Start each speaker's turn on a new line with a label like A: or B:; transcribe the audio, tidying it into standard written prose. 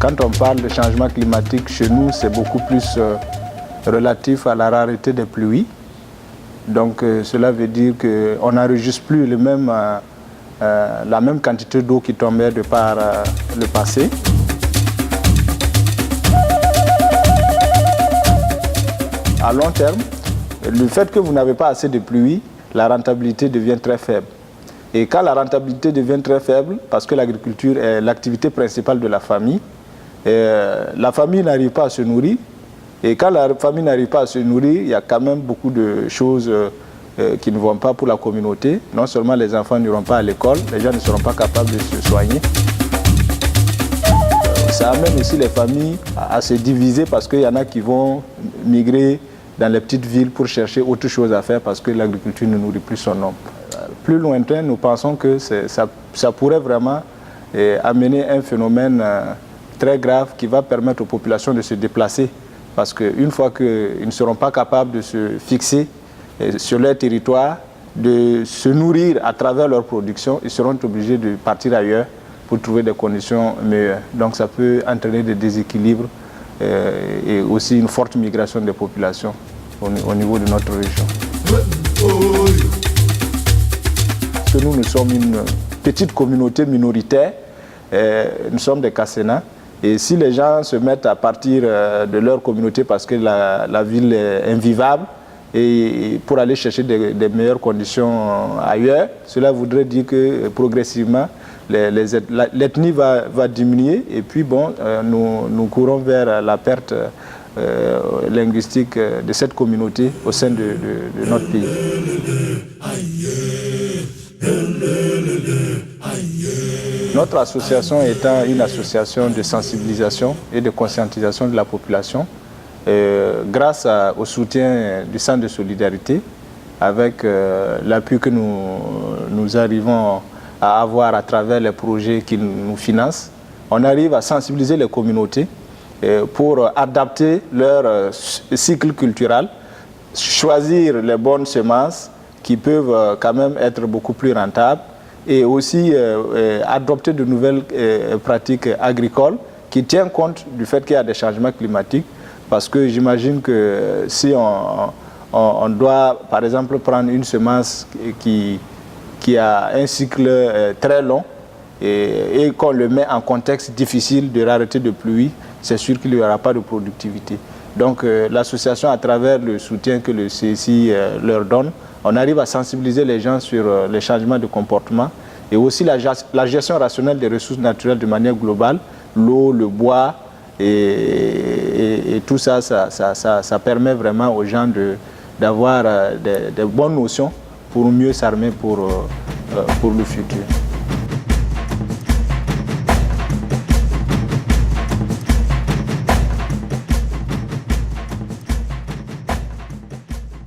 A: Quand on parle de changement climatique, chez nous, c'est beaucoup plus relatif à la rareté des pluies. Donc cela veut dire qu'on n'enregistre plus la même quantité d'eau qui tombait de par le passé. À long terme, le fait que vous n'avez pas assez de pluie, la rentabilité devient très faible. Et quand la rentabilité devient très faible, parce que l'agriculture est l'activité principale de la famille n'arrive pas à se nourrir. Et quand la famille n'arrive pas à se nourrir, il y a quand même beaucoup de choses qui ne vont pas pour la communauté. Non seulement les enfants n'iront pas à l'école, les gens ne seront pas capables de se soigner. Ça amène aussi les familles à se diviser parce qu'il y en a qui vont migrer dans les petites villes pour chercher autre chose à faire parce que l'agriculture ne nourrit plus son nombre. Plus lointain, nous pensons que ça pourrait vraiment amener un phénomène très grave qui va permettre aux populations de se déplacer. Parce qu'une fois qu'ils ne seront pas capables de se fixer sur leur territoire, de se nourrir à travers leur production, ils seront obligés de partir ailleurs pour trouver des conditions meilleures. Donc ça peut entraîner des déséquilibres et aussi une forte migration des populations au niveau de notre région. Parce que nous sommes une petite communauté minoritaire, nous sommes des Kasséna. Et si les gens se mettent à partir de leur communauté parce que la ville est invivable et pour aller chercher des meilleures conditions ailleurs, cela voudrait dire que progressivement l'ethnie va diminuer et puis bon, nous courons vers la perte linguistique de cette communauté au sein de notre pays. Notre association étant une association de sensibilisation et de conscientisation de la population, grâce au soutien du Centre de solidarité, avec l'appui que nous arrivons à avoir à travers les projets qui nous financent, on arrive à sensibiliser les communautés pour adapter leur cycle culturel, choisir les bonnes semences qui peuvent quand même être beaucoup plus rentables, et aussi adopter de nouvelles pratiques agricoles qui tiennent compte du fait qu'il y a des changements climatiques. Parce que j'imagine que si on doit, par exemple, prendre une semence qui a un cycle très long et qu'on le met en contexte difficile de rareté de pluie, c'est sûr qu'il n'y aura pas de productivité. Donc l'association, à travers le soutien que le CSI leur donne, on arrive à sensibiliser les gens sur les changements de comportement et aussi la gestion rationnelle des ressources naturelles de manière globale, l'eau, le bois et tout ça, ça permet vraiment aux gens d'avoir des bonnes notions pour mieux s'armer pour le futur.